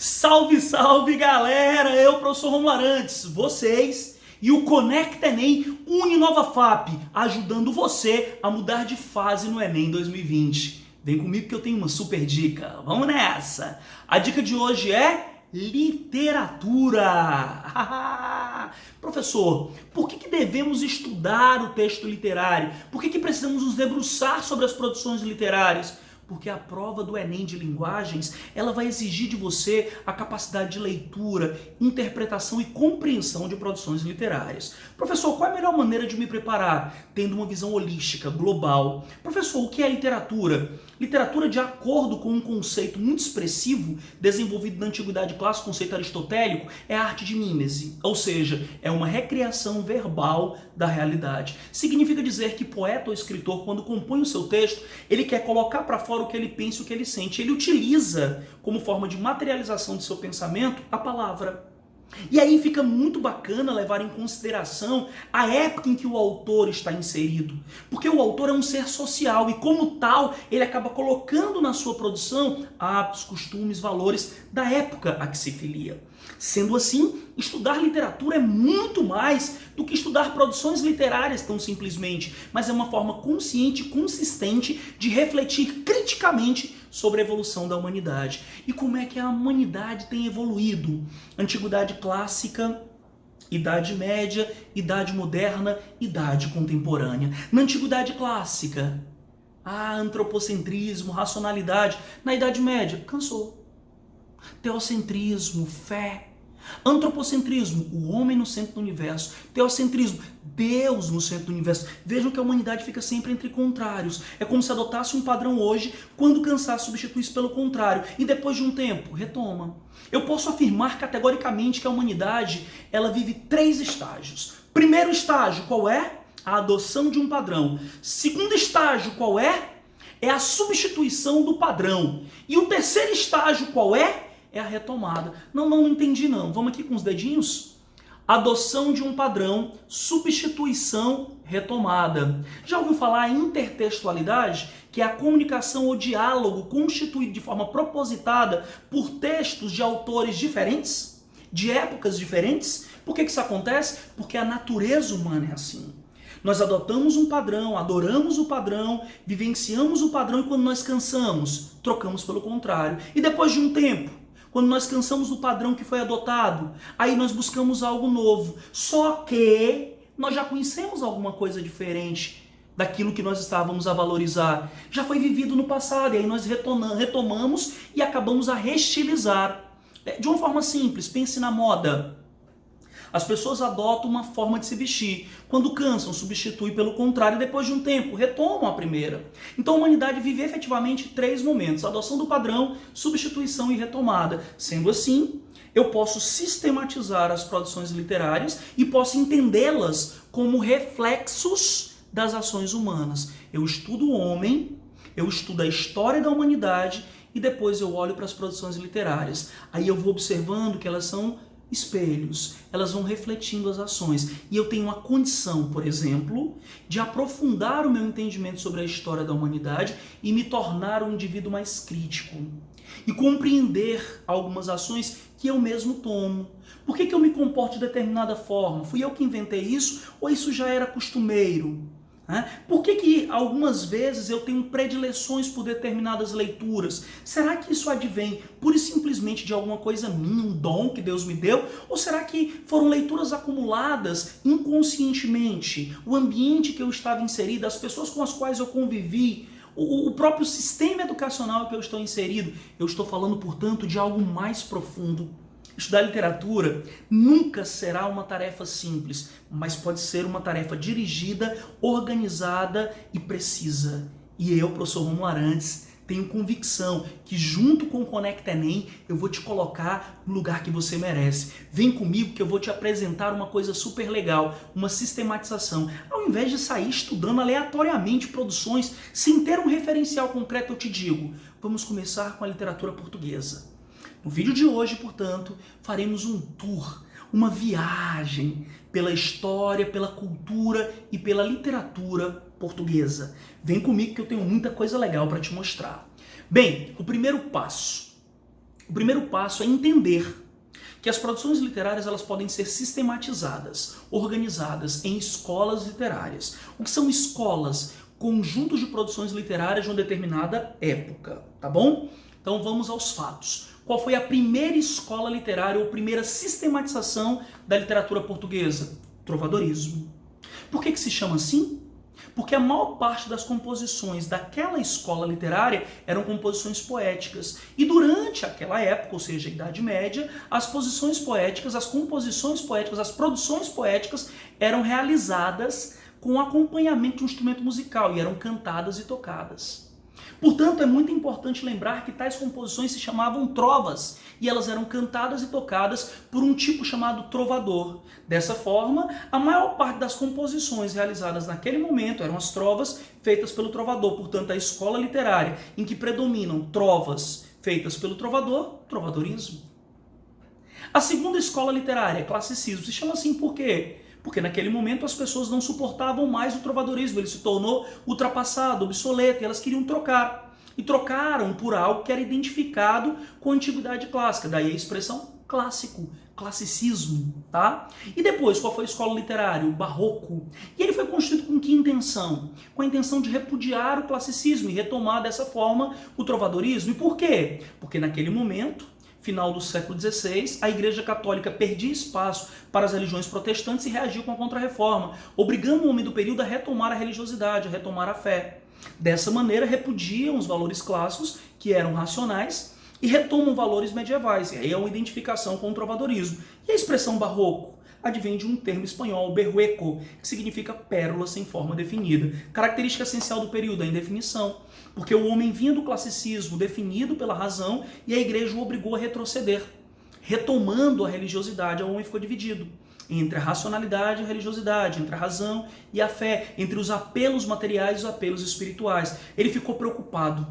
Salve, salve, galera! Eu, professor Romulo Arantes, vocês e o Conecta Enem Uninova FAP, ajudando você a mudar de fase no Enem 2020. Vem comigo que eu tenho uma super dica. Vamos nessa! A dica de hoje é literatura. Professor, por que devemos estudar o texto literário? Por que precisamos nos debruçar sobre as produções literárias? Porque a prova do Enem de linguagens, ela vai exigir de você a capacidade de leitura, interpretação e compreensão de produções literárias. Professor, qual é a melhor maneira de me preparar? Tendo uma visão holística, global. Professor, o que é literatura? Literatura, de acordo com um conceito muito expressivo, desenvolvido na Antiguidade Clássica, conceito aristotélico, é a arte de mímese, ou seja, é uma recriação verbal da realidade. Significa dizer que poeta ou escritor, quando compõe o seu texto, ele quer colocar para fora o que ele pensa e o que ele sente. Ele utiliza, como forma de materialização do seu pensamento, a palavra. E aí fica muito bacana levar em consideração a época em que o autor está inserido. Porque o autor é um ser social e, como tal, ele acaba colocando na sua produção hábitos, costumes, valores da época a que se filia. Sendo assim, estudar literatura é muito mais do que estudar produções literárias tão simplesmente, mas é uma forma consciente e consistente de refletir criticamente sobre a evolução da humanidade. E como é que a humanidade tem evoluído? Antiguidade clássica, Idade Média, Idade Moderna, Idade Contemporânea. Na Antiguidade Clássica, antropocentrismo, racionalidade. Na Idade Média, cansou. Teocentrismo, fé. Antropocentrismo, o homem no centro do universo. Teocentrismo, Deus no centro do universo. Vejam que a humanidade fica sempre entre contrários. É como se adotasse um padrão hoje, quando cansar, substituísse pelo contrário. E depois de um tempo, retoma. Eu posso afirmar categoricamente que a humanidade, ela vive 3 estágios. Primeiro estágio, qual é? A adoção de um padrão. Segundo estágio, qual é? É a substituição do padrão. E o terceiro estágio, qual é? É a retomada. Não entendi não. Vamos aqui com os dedinhos? Adoção de um padrão, substituição, retomada. Já ouviu falar em intertextualidade? Que é a comunicação ou diálogo constituído de forma propositada por textos de autores diferentes, de épocas diferentes. Por que isso acontece? Porque a natureza humana é assim. Nós adotamos um padrão, adoramos o padrão, vivenciamos o padrão e quando nós cansamos, trocamos pelo contrário. E depois de um tempo, quando nós cansamos do padrão que foi adotado, aí nós buscamos algo novo. Só que nós já conhecemos alguma coisa diferente daquilo que nós estávamos a valorizar. Já foi vivido no passado, e aí nós retomamos e acabamos a reestilizar. De uma forma simples, pense na moda. As pessoas adotam uma forma de se vestir. Quando cansam, substituem pelo contrário e depois de um tempo, retomam a primeira. Então a humanidade vive efetivamente 3 momentos. Adoção do padrão, substituição e retomada. Sendo assim, eu posso sistematizar as produções literárias e posso entendê-las como reflexos das ações humanas. Eu estudo o homem, eu estudo a história da humanidade e depois eu olho para as produções literárias. Aí eu vou observando que elas são espelhos, elas vão refletindo as ações. E eu tenho uma condição, por exemplo, de aprofundar o meu entendimento sobre a história da humanidade e me tornar um indivíduo mais crítico. E compreender algumas ações que eu mesmo tomo. Por que eu me comporto de determinada forma? Fui eu que inventei isso ou isso já era costumeiro? Por que algumas vezes eu tenho predileções por determinadas leituras? Será que isso advém pura e simplesmente de alguma coisa minha, um dom que Deus me deu? Ou será que foram leituras acumuladas inconscientemente? O ambiente que eu estava inserido, as pessoas com as quais eu convivi, o próprio sistema educacional que eu estou inserido? Eu estou falando, portanto, de algo mais profundo. Estudar literatura nunca será uma tarefa simples, mas pode ser uma tarefa dirigida, organizada e precisa. E eu, professor Romulo Arantes, tenho convicção que junto com o Conecta Enem eu vou te colocar no lugar que você merece. Vem comigo que eu vou te apresentar uma coisa super legal, uma sistematização. Ao invés de sair estudando aleatoriamente produções sem ter um referencial concreto, eu te digo, vamos começar com a literatura portuguesa. No vídeo de hoje, portanto, faremos um tour, uma viagem pela história, pela cultura e pela literatura portuguesa. Vem comigo que eu tenho muita coisa legal para te mostrar. Bem, o primeiro passo. O primeiro passo é entender que as produções literárias elas podem ser sistematizadas, organizadas em escolas literárias. O que são escolas? Conjuntos de produções literárias de uma determinada época, tá bom? Então vamos aos fatos. Qual foi a primeira escola literária ou primeira sistematização da literatura portuguesa? Trovadorismo. Por que se chama assim? Porque a maior parte das composições daquela escola literária eram composições poéticas. E durante aquela época, ou seja, a Idade Média, as posições poéticas, as composições poéticas, as produções poéticas eram realizadas com acompanhamento de um instrumento musical e eram cantadas e tocadas. Portanto, é muito importante lembrar que tais composições se chamavam trovas e elas eram cantadas e tocadas por um tipo chamado trovador. Dessa forma, a maior parte das composições realizadas naquele momento eram as trovas feitas pelo trovador. Portanto, a escola literária em que predominam trovas feitas pelo trovador, trovadorismo. A segunda escola literária, classicismo, se chama assim por quê? Porque naquele momento as pessoas não suportavam mais o trovadorismo, ele se tornou ultrapassado, obsoleto, e elas queriam trocar. E trocaram por algo que era identificado com a antiguidade clássica, daí a expressão clássico, classicismo, tá? E depois, qual foi a escola literária? O barroco. E ele foi construído com que intenção? Com a intenção de repudiar o classicismo e retomar dessa forma o trovadorismo. E por quê? Porque naquele momento, final do século XVI, a Igreja Católica perdia espaço para as religiões protestantes e reagiu com a Contra-Reforma, obrigando o homem do período a retomar a religiosidade, a retomar a fé. Dessa maneira, repudiam os valores clássicos, que eram racionais, e retomam valores medievais. E aí é uma identificação com o trovadorismo. E a expressão barroco advém de um termo espanhol, berrueco, que significa pérola sem forma definida. Característica essencial do período, a indefinição. Porque o homem vinha do classicismo definido pela razão e a igreja o obrigou a retroceder. Retomando a religiosidade, o homem ficou dividido entre a racionalidade e a religiosidade, entre a razão e a fé, entre os apelos materiais e os apelos espirituais. Ele ficou preocupado,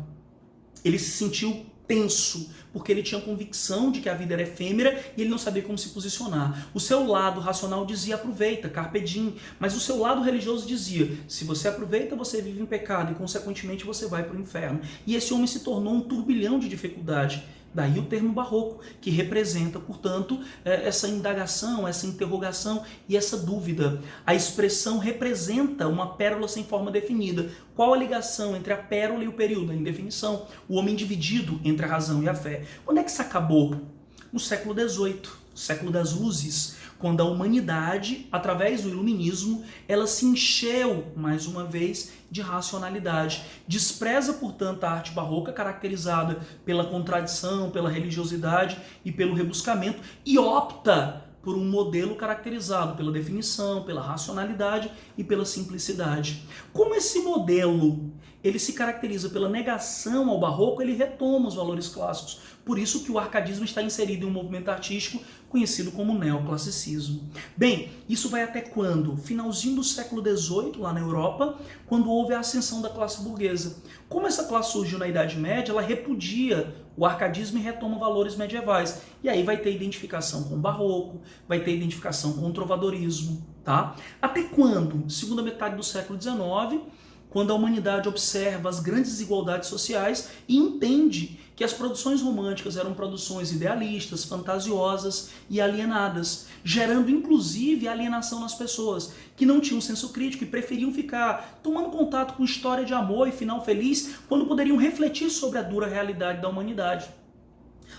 ele se sentiu tenso, porque ele tinha convicção de que a vida era efêmera e ele não sabia como se posicionar. O seu lado racional dizia aproveita, carpe diem, mas o seu lado religioso dizia se você aproveita, você vive em pecado e consequentemente você vai para o inferno. E esse homem se tornou um turbilhão de dificuldade. Daí o termo barroco, que representa, portanto, essa indagação, essa interrogação e essa dúvida. A expressão representa uma pérola sem forma definida. Qual a ligação entre a pérola e o período? A indefinição. O homem dividido entre a razão e a fé. Quando é que isso acabou? No século XVIII, século das luzes, quando a humanidade, através do iluminismo, ela se encheu, mais uma vez, de racionalidade. Despreza, portanto, a arte barroca, caracterizada pela contradição, pela religiosidade e pelo rebuscamento, e opta por um modelo caracterizado pela definição, pela racionalidade e pela simplicidade. Como esse modelo ele se caracteriza pela negação ao barroco, ele retoma os valores clássicos. Por isso que o arcadismo está inserido em um movimento artístico conhecido como neoclassicismo. Bem, isso vai até quando? Finalzinho do século XVIII, lá na Europa, quando houve a ascensão da classe burguesa. Como essa classe surgiu na Idade Média, ela repudia o arcadismo e retoma valores medievais. E aí vai ter identificação com o barroco, vai ter identificação com o trovadorismo, tá? Até quando? Segunda metade do século XIX, quando a humanidade observa as grandes desigualdades sociais e entende que as produções românticas eram produções idealistas, fantasiosas e alienadas, gerando inclusive alienação nas pessoas, que não tinham senso crítico e preferiam ficar tomando contato com história de amor e final feliz, quando poderiam refletir sobre a dura realidade da humanidade.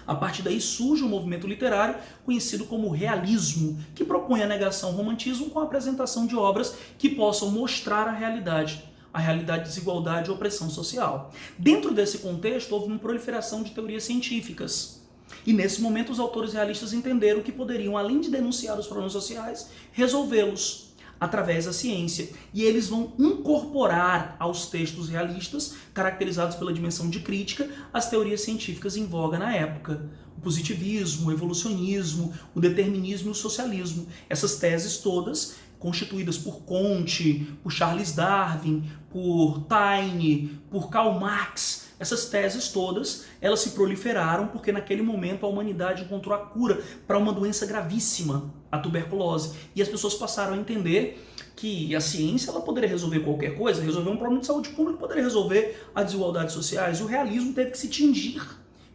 A partir daí surge um movimento literário conhecido como realismo, que propõe a negação ao romantismo com a apresentação de obras que possam mostrar a realidade de desigualdade e opressão social. Dentro desse contexto, houve uma proliferação de teorias científicas. E nesse momento, os autores realistas entenderam que poderiam, além de denunciar os problemas sociais, resolvê-los através da ciência. E eles vão incorporar aos textos realistas, caracterizados pela dimensão de crítica, as teorias científicas em voga na época. O positivismo, o evolucionismo, o determinismo e o socialismo. Essas teses todas constituídas por Comte, por Charles Darwin, por Taine, por Karl Marx. Essas teses todas, elas se proliferaram porque naquele momento a humanidade encontrou a cura para uma doença gravíssima, a tuberculose. E as pessoas passaram a entender que a ciência ela poderia resolver qualquer coisa, resolver um problema de saúde pública, poderia resolver as desigualdades sociais. E o realismo teve que se tingir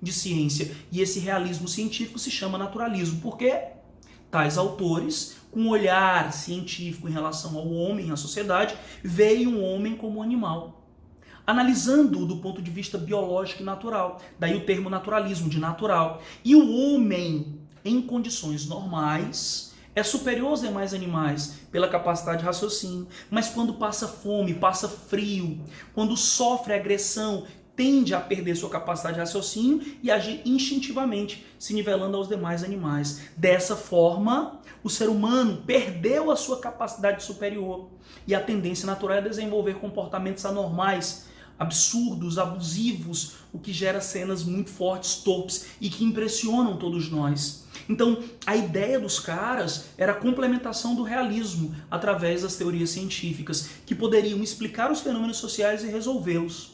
de ciência. E esse realismo científico se chama naturalismo. Por quê? Tais autores, com um olhar científico em relação ao homem, à sociedade, veem um homem como um animal, analisando-o do ponto de vista biológico e natural. Daí o termo naturalismo, de natural. E o homem, em condições normais, é superior aos demais animais pela capacidade de raciocínio, mas quando passa fome, passa frio, quando sofre agressão, tende a perder sua capacidade de raciocínio e agir instintivamente, se nivelando aos demais animais. Dessa forma, o ser humano perdeu a sua capacidade superior e a tendência natural é desenvolver comportamentos anormais, absurdos, abusivos, o que gera cenas muito fortes, torpes e que impressionam todos nós. Então, a ideia dos caras era a complementação do realismo através das teorias científicas, que poderiam explicar os fenômenos sociais e resolvê-los.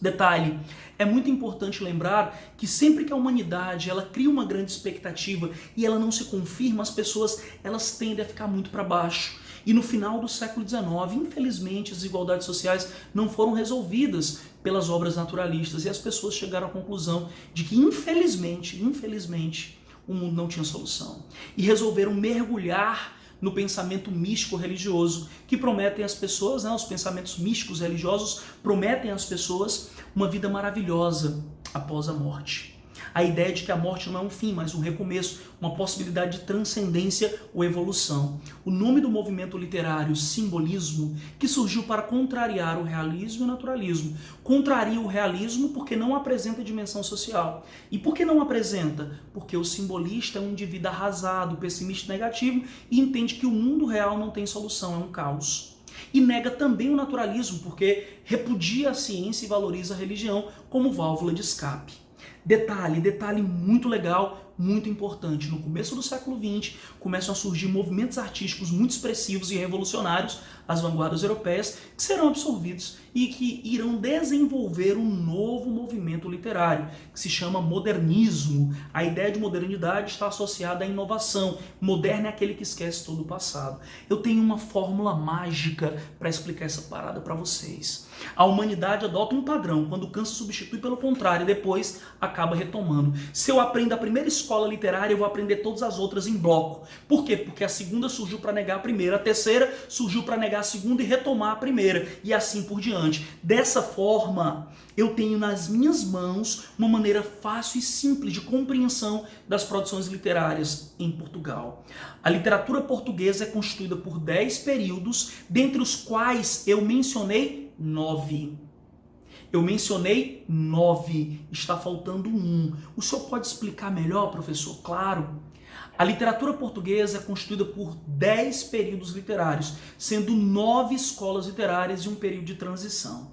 Detalhe, é muito importante lembrar que sempre que a humanidade ela cria uma grande expectativa e ela não se confirma, as pessoas elas tendem a ficar muito para baixo. E no final do século XIX, infelizmente, as desigualdades sociais não foram resolvidas pelas obras naturalistas e as pessoas chegaram à conclusão de que, infelizmente, o mundo não tinha solução. E resolveram mergulhar no pensamento místico religioso, que prometem às pessoas, os pensamentos místicos religiosos prometem às pessoas uma vida maravilhosa após a morte. A ideia de que a morte não é um fim, mas um recomeço, uma possibilidade de transcendência ou evolução. O nome do movimento literário, simbolismo, que surgiu para contrariar o realismo e o naturalismo. Contraria o realismo porque não apresenta dimensão social. E por que não apresenta? Porque o simbolista é um indivíduo arrasado, pessimista e negativo e entende que o mundo real não tem solução, é um caos. E nega também o naturalismo porque repudia a ciência e valoriza a religião como válvula de escape. Detalhe muito legal, muito importante. No começo do século XX, começam a surgir movimentos artísticos muito expressivos e revolucionários, as vanguardas europeias, que serão absorvidos e que irão desenvolver um novo movimento literário, que se chama modernismo. A ideia de modernidade está associada à inovação. Moderno é aquele que esquece todo o passado. Eu tenho uma fórmula mágica para explicar essa parada para vocês. A humanidade adota um padrão, quando cansa substitui pelo contrário e depois acaba retomando. Se eu aprendo a primeira escola literária, eu vou aprender todas as outras em bloco. Por quê? Porque a segunda surgiu para negar a primeira, a terceira surgiu para negar a segunda e retomar a primeira, e assim por diante. Dessa forma, eu tenho nas minhas mãos uma maneira fácil e simples de compreensão das produções literárias em Portugal. A literatura portuguesa é constituída por 10 períodos, dentre os quais eu mencionei 9. Eu mencionei 9, está faltando um. O senhor pode explicar melhor, professor? Claro. A literatura portuguesa é constituída por 10 períodos literários, sendo 9 escolas literárias e um período de transição.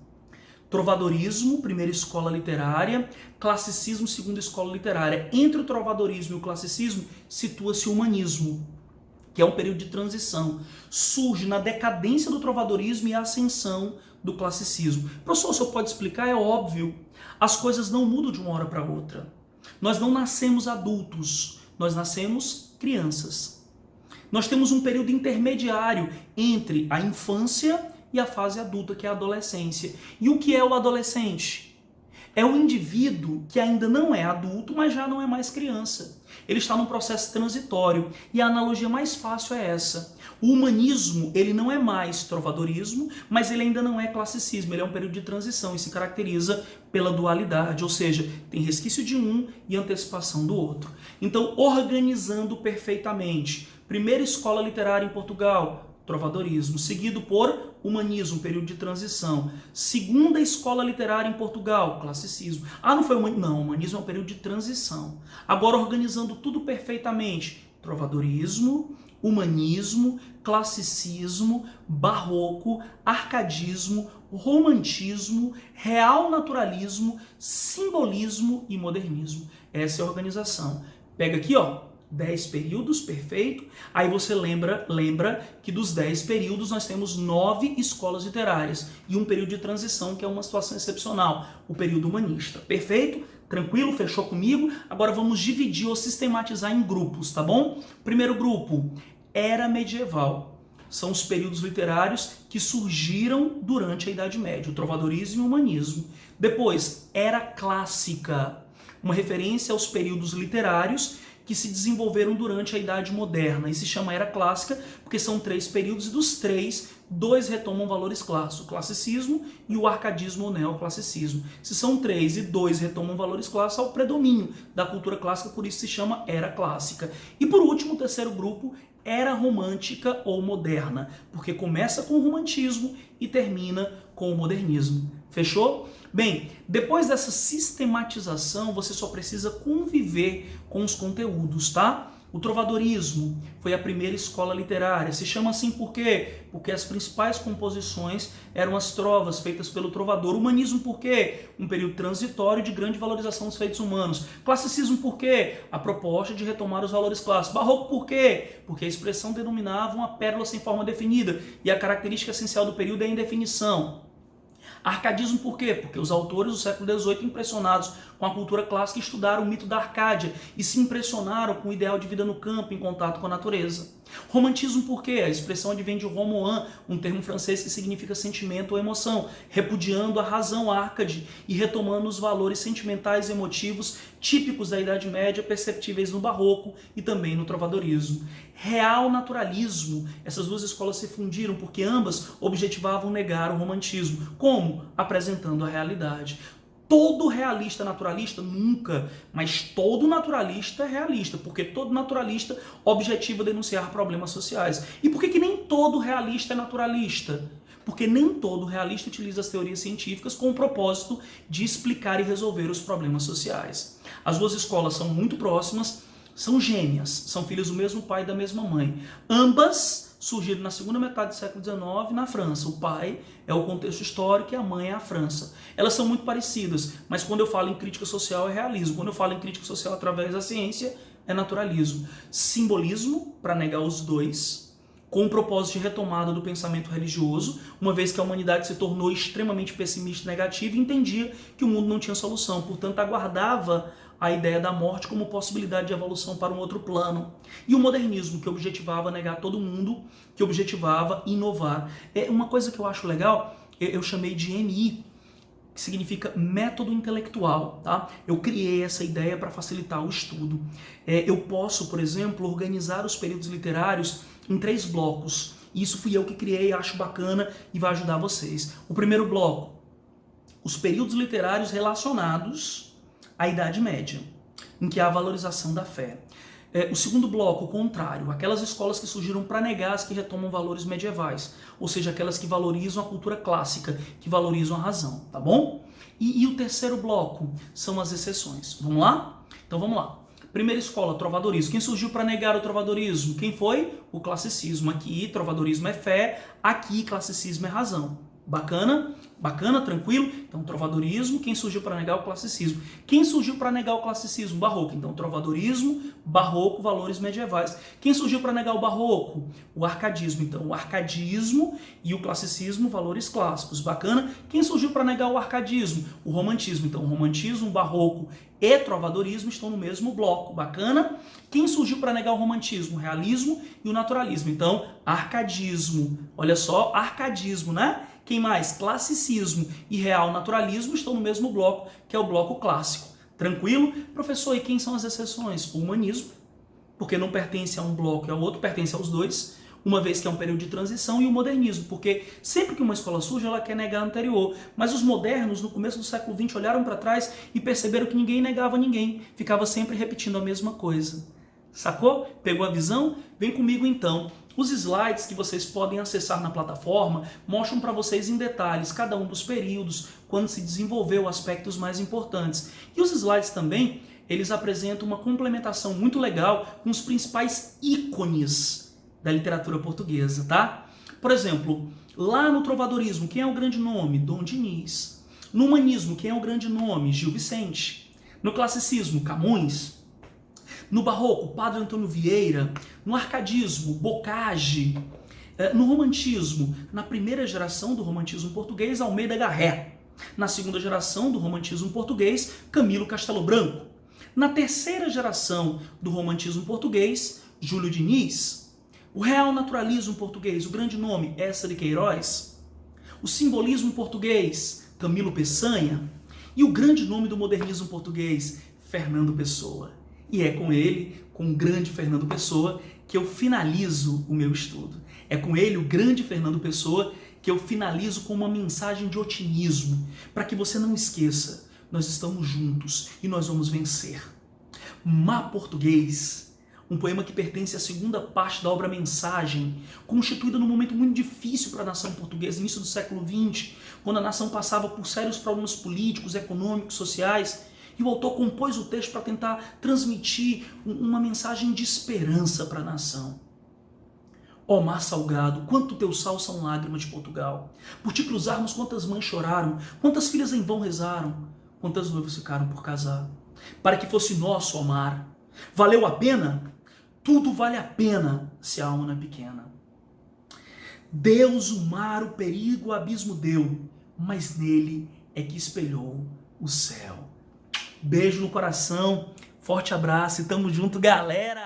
Trovadorismo, primeira escola literária, classicismo, segunda escola literária. Entre o trovadorismo e o classicismo, situa-se o humanismo, que é um período de transição. Surge na decadência do trovadorismo e a ascensão do classicismo. Professor, o senhor pode explicar? É óbvio. As coisas não mudam de uma hora para outra. Nós não nascemos adultos, nós nascemos crianças. Nós temos um período intermediário entre a infância e a fase adulta, que é a adolescência. E o que é o adolescente? É um indivíduo que ainda não é adulto, mas já não é mais criança. Ele está num processo transitório. E a analogia mais fácil é essa. O humanismo, ele não é mais trovadorismo, mas ele ainda não é classicismo. Ele é um período de transição e se caracteriza pela dualidade, ou seja, tem resquício de um e antecipação do outro. Então, organizando perfeitamente. Primeira escola literária em Portugal, trovadorismo, seguido por humanismo, período de transição. Segunda escola literária em Portugal, classicismo. Não foi humanismo? Não, humanismo é um período de transição. Agora, organizando tudo perfeitamente, trovadorismo, humanismo, classicismo, barroco, arcadismo, romantismo, real naturalismo, simbolismo e modernismo. Essa é a organização. Pega aqui, 10 períodos, perfeito. Aí você lembra que dos 10 períodos nós temos 9 escolas literárias e um período de transição, que é uma situação excepcional, o período humanista. Perfeito? Tranquilo? Fechou comigo? Agora vamos dividir ou sistematizar em grupos, tá bom? Primeiro grupo, Era Medieval. São os períodos literários que surgiram durante a Idade Média, o trovadorismo e o humanismo. Depois, Era Clássica. uma referência aos períodos literários que se desenvolveram durante a Idade Moderna. E se chama Era Clássica porque são 3 períodos e dos 3, 2 retomam valores clássicos, o classicismo e o arcadismo ou neoclassicismo. Se são 3 e 2 retomam valores clássicos, há o predomínio da cultura clássica, por isso se chama Era Clássica. E por último, o terceiro grupo, Era Romântica ou Moderna, porque começa com o romantismo e termina com o modernismo. Fechou? Bem, depois dessa sistematização, você só precisa conviver com os conteúdos, tá? O trovadorismo foi a primeira escola literária. Se chama assim por quê? Porque as principais composições eram as trovas feitas pelo trovador. Humanismo por quê? Um período transitório de grande valorização dos feitos humanos. Classicismo por quê? A proposta de retomar os valores clássicos. Barroco por quê? Porque a expressão denominava uma pérola sem forma definida e a característica essencial do período é a indefinição. Arcadismo por quê? Porque os autores do século XVIII, impressionados com a cultura clássica, estudaram o mito da Arcádia e se impressionaram com o ideal de vida no campo, em contato com a natureza. Romantismo por quê? A expressão advém de romoan, um termo francês que significa sentimento ou emoção, repudiando a razão arcade e retomando os valores sentimentais e emotivos típicos da Idade Média, perceptíveis no Barroco e também no trovadorismo. Real naturalismo. Essas duas escolas se fundiram porque ambas objetivavam negar o romantismo. Como? Apresentando a realidade. Todo realista naturalista? Nunca, mas todo naturalista é realista, porque todo naturalista objetiva denunciar problemas sociais. E por que nem todo realista é naturalista? Porque nem todo realista utiliza as teorias científicas com o propósito de explicar e resolver os problemas sociais. As duas escolas são muito próximas, são gêmeas, são filhas do mesmo pai e da mesma mãe. Ambas surgiram na segunda metade do século XIX na França. O pai é o contexto histórico e a mãe é a França. Elas são muito parecidas, mas quando eu falo em crítica social é realismo. Quando eu falo em crítica social através da ciência é naturalismo. Simbolismo, para negar os dois, com o propósito de retomada do pensamento religioso, uma vez que a humanidade se tornou extremamente pessimista e negativa e entendia que o mundo não tinha solução, portanto aguardava a ideia da morte como possibilidade de evolução para um outro plano. E o modernismo, que objetivava negar todo mundo, que objetivava inovar. É uma coisa que eu acho legal, eu chamei de MI, que significa método intelectual, tá? Eu criei essa ideia para facilitar o estudo. Eu posso, por exemplo, organizar os períodos literários em 3 blocos. Isso fui eu que criei, acho bacana e vai ajudar vocês. O primeiro bloco, os períodos literários relacionados à Idade Média, em que há a valorização da fé. O segundo bloco, o contrário, aquelas escolas que surgiram para negar as que retomam valores medievais, ou seja, aquelas que valorizam a cultura clássica, que valorizam a razão, tá bom? E o terceiro bloco são as exceções. Vamos lá? Então vamos lá. Primeira escola, trovadorismo. Quem surgiu para negar o trovadorismo? Quem foi? O classicismo. Aqui, trovadorismo é fé, aqui, classicismo é razão. Bacana? Bacana, tranquilo? Então, trovadorismo, quem surgiu para negar o classicismo? Quem surgiu para negar o classicismo? Barroco. Então, trovadorismo, barroco, valores medievais. Quem surgiu para negar o barroco? O arcadismo. Então, o arcadismo e o classicismo, valores clássicos. Bacana? Quem surgiu para negar o arcadismo? O romantismo. Então, o romantismo, barroco e trovadorismo estão no mesmo bloco. Bacana? Quem surgiu para negar o romantismo? O realismo e o naturalismo. Então, arcadismo. Olha só, arcadismo, né? Quem mais? Classicismo e real naturalismo estão no mesmo bloco, que é o bloco clássico. Tranquilo? Professor, e quem são as exceções? O humanismo, porque não pertence a um bloco e ao outro, pertence aos dois, uma vez que é um período de transição, e o modernismo, porque sempre que uma escola surge, ela quer negar a anterior. Mas os modernos, no começo do século XX, olharam para trás e perceberam que ninguém negava ninguém, ficava sempre repetindo a mesma coisa. Sacou? Pegou a visão? Vem comigo então. Os slides que vocês podem acessar na plataforma mostram para vocês em detalhes cada um dos períodos, quando se desenvolveu aspectos mais importantes. E os slides também, eles apresentam uma complementação muito legal com os principais ícones da literatura portuguesa, tá? Por exemplo, lá no trovadorismo, quem é o grande nome? Dom Diniz. No humanismo, quem é o grande nome? Gil Vicente. No classicismo, Camões. No barroco, Padre Antônio Vieira. No arcadismo, Bocage. No romantismo, na primeira geração do romantismo português, Almeida Garré. Na segunda geração do romantismo português, Camilo Castelo Branco. Na terceira geração do romantismo português, Júlio Diniz. O real naturalismo português, o grande nome, Eça de Queiroz. O simbolismo português, Camilo Peçanha. E o grande nome do modernismo português, Fernando Pessoa. E é com ele, com o grande Fernando Pessoa, que eu finalizo o meu estudo. É com ele, o grande Fernando Pessoa, que eu finalizo com uma mensagem de otimismo, para que você não esqueça, nós estamos juntos e nós vamos vencer. Má Português, um poema que pertence à segunda parte da obra Mensagem, constituída num momento muito difícil para a nação portuguesa, início do século XX, quando a nação passava por sérios problemas políticos, econômicos, sociais, e o autor compôs o texto para tentar transmitir uma mensagem de esperança para a nação. Ó mar salgado, quanto teu sal são lágrimas de Portugal. Por te cruzarmos, quantas mães choraram, quantas filhas em vão rezaram, quantas noivas ficaram por casar. Para que fosse nosso, ó mar. Valeu a pena? Tudo vale a pena se a alma não é pequena. Deus, o mar, o perigo, o abismo deu, mas nele é que espelhou o céu. Beijo no coração, forte abraço e tamo junto, galera!